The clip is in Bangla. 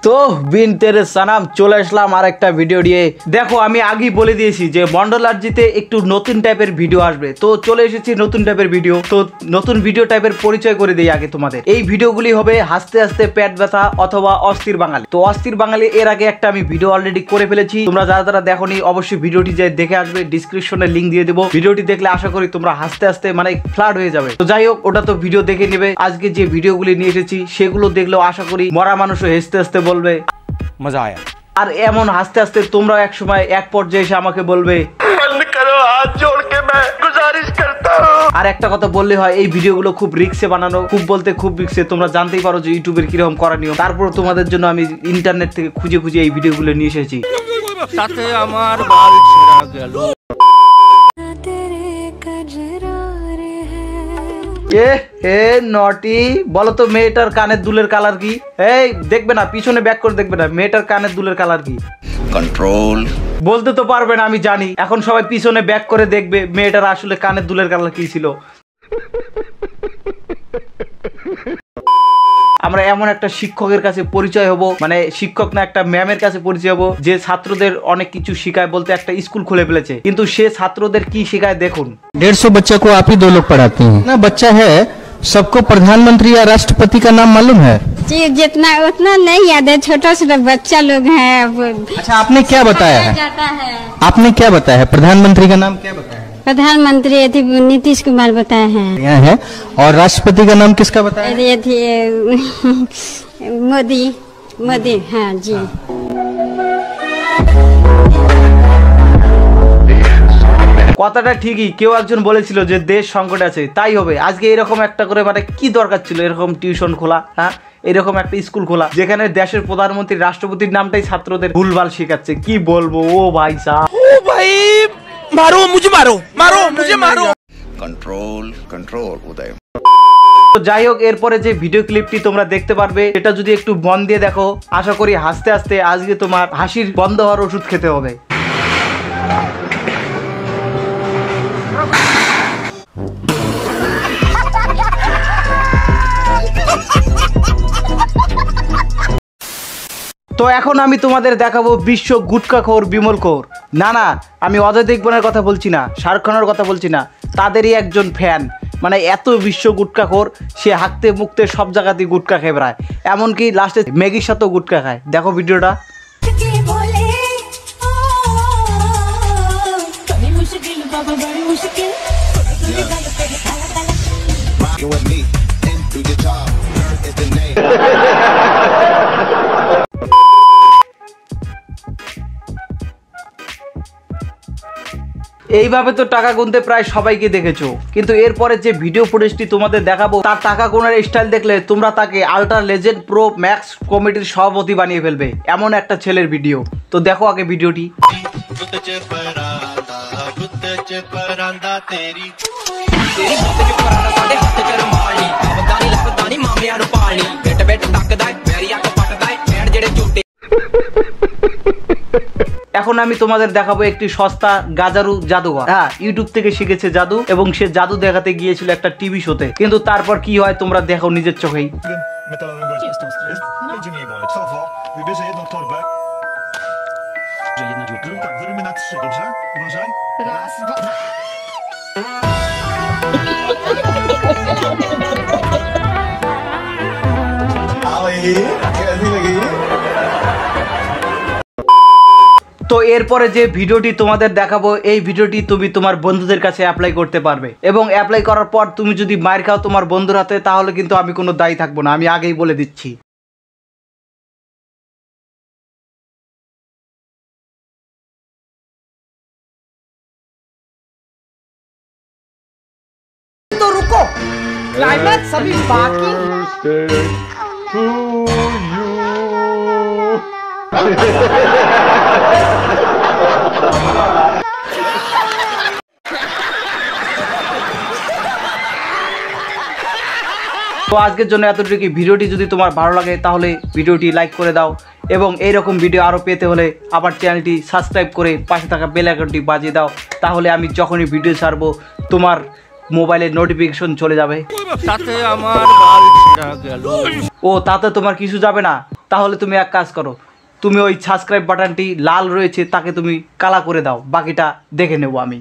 তো বিন তেরে সানাম চলে আসলাম আর একটা ভিডিও নিয়ে। দেখো আমি আগেই বলে দিয়েছি যে মন্ডল আরজিতে একটু নতুন টাইপের ভিডিও আসবে, তো চলে এসেছি নতুন টাইপের ভিডিও। তো নতুন ভিডিও টাইপের পরিচয় করে দিই আগে তোমাদের। এই ভিডিওগুলি হবে হাসতে হাসতে পেট ব্যথা অথবা অস্থির বাঙালি। তো অস্থির বাঙালি এর আগে একটা আমি ভিডিও অলরেডি করে ফেলেছি, তোমরা যারা যারা দেখোনি অবশ্যই ভিডিওটি যাই দেখে আসবে, ডিসক্রিপশনে লিঙ্ক দিয়ে দেবো। ভিডিওটি দেখলে আশা করি তোমরা হাসতে হাসতে মানে ফ্লাড হয়ে যাবে। তো যাই হোক, ওটা তো ভিডিও দেখে নেবে। আজকে যে ভিডিওগুলি নিয়ে এসেছি সেগুলো দেখলেও আশা করি মরা মানুষও হাসতে হাসতে বলবে মজা আয়া। আর এমন হাসতে হাসতে তোমরা এক সময় এক পর্যায়ে এসে আমাকে বলবে আর একটা কথা বললে হয়, এই ভিডিওগুলো খুব রিক্সে বানানো, খুব বলতে খুব রিক্সে। তোমরা জানতেই পারো যে ইউটিউবের কিরকম করা নিয়ম। তারপর তোমাদের জন্য আমি ইন্টারনেট থেকে খুঁজে খুঁজে এই ভিডিওগুলো নিয়ে এসেছি। সাথে আমার বাল ছেড়া গেল। নটি বলো তো মেয়েটার কানের দুলের কালার কি? এই দেখবে না, পিছনে ব্যাক করে দেখবে না, মেয়েটার কানের দুলের কালার কি? কন্ট্রোল বলতে তো পারবে না আমি জানি। এখন সবাই পিছনে ব্যাক করে দেখবে মেয়েটার আসলে কানের দুলের কালার কি ছিল। আমরা এমন একটা শিক্ষকের কাছে পরিচয় হব, মানে শিক্ষক না, একটা ম্যামের কাছে পরিচয় হব যে ছাত্রদের অনেক কিছু শিখায়, বলতে একটা স্কুল খুলে ফেলেছে, কিন্তু সে ছাত্রদের কি শেখায় দেখুন। 150 बच्चा को आप ही 2 लोग पढ़ाते हैं ना? बच्चा है, सबको प्रधानमंत्री या राष्ट्रपति का नाम मालूम है? जी जितना उतना नहीं याद है, छोटा छोटा बच्चा लोग हैं। अच्छा, आपने क्या बताया है? आपने क्या बताया है? प्रधानमंत्री का नाम क्या बताया है? प्रधानमंत्री नीतीश कुमार बताए हैं। यहाँ है। और राष्ट्रपति का नाम किसका बताया? ये थी मोदी। मोदी, हाँ जी। কথাটা ঠিকই, কেউ একজন বলেছিল যে দেশ সংকটে আছে, তাই হবে। আজকে এরকম একটা করে মানে কি দরকার ছিল এরকম টিউশন খোলা, হ্যাঁ এরকম একটা স্কুল খোলা যেখানে দেশের প্রধানমন্ত্রী রাষ্ট্রপতির নামটাই ছাত্রদের ভুলভাল শেখাচ্ছে। কি বলবো ও ভাই সাহেব, ও ভাই মারো মুঝে, মারো মারো মুঝে, মারো। কন্ট্রোল কন্ট্রোল উদয়। তো যাই হোক, এরপরে যে ভিডিও ক্লিপটি তোমরা দেখতে পারবে এটা যদি একটু মন দিয়ে দেখো, আশা করি হাসতে হাসতে আজকে তোমার হাসির বন্ধ হওয়ার ওষুধ খেতে হবে। তো এখন আমি তোমাদের দেখাবো বিশ্ব গুটখাখোর বিমল কৌর। না না, আমি অজয় দেবগনের কথা বলছি না, শাহরুখ খানের কথা বলছি না, তাদেরই একজন ফ্যান। মানে এত বিশ্ব গুটখাখোর, সে হাঁকতে মুখতে সব জায়গাতেই গুটখা খেয়ে বেড়ায়, এমনকি লাস্টে ম্যাগির সাথেও গুটখা খায়। দেখো ভিডিওটা। এইভাবে তো টাকা গুনতে প্রায় সবাইকে দেখেছো, কিন্তু এরপরে যে ভিডিও ফুটেজটি তোমাদের দেখাবো তার টাকা গোনার স্টাইল দেখলে তোমরা তাকে আল্ট্রা লেজেন্ড প্রো ম্যাক্স কমিটির সভাপতি বানিয়ে ফেলবে, এমন একটা ছেলের ভিডিও। তো দেখো আগে ভিডিওটি। এখন আমি তোমাদের দেখাবো একটি সস্তা গাজারু জাদুঘর। হ্যাঁ, ইউটিউব থেকে শিখেছে জাদু এবং সে জাদু দেখাতে গিয়েছিল একটা টিভি শোতে, কিন্তু তারপর কি হয় তোমরা দেখো নিজের চোখেই। তো এরপরে যে ভিডিওটি তোমাদের দেখাবো, এই ভিডিওটি তুমি তোমার বন্ধুদের কাছে অ্যাপ্লাই করতে পারবে, এবং অ্যাপ্লাই করার পর তুমি যদি মার খাও তোমার বন্ধুর হাতে, তাহলে কিন্তু আমি কোনো দায়ী থাকবো না, আমি আগেই বলে দিচ্ছি। তো রুকো, ক্লাইম্যাক্স अभी बाकी তো আজকের জন্য এতটুকু। ভিডিওটি যদি তোমার ভালো লাগে তাহলে ভিডিওটি লাইক করে দাও, এবং এইরকম ভিডিও আরও পেতে হলে আমার চ্যানেলটি সাবস্ক্রাইব করে পাশে থাকা বেল আইকনটি বাজিয়ে দাও। তাহলে আমি যখনই ভিডিও ছাড়বো তোমার মোবাইলে নোটিফিকেশন চলে যাবে। তাতে আমার বাল ছিঁড়া গেল। ও তাতে তোমার কিছু যাবে না? তাহলে তুমি এক কাজ করো, তুমি ওই সাবস্ক্রাইব বাটনটি লাল রয়েছে তাকে তুমি কালা করে দাও, বাকিটা দেখে নেব আমি।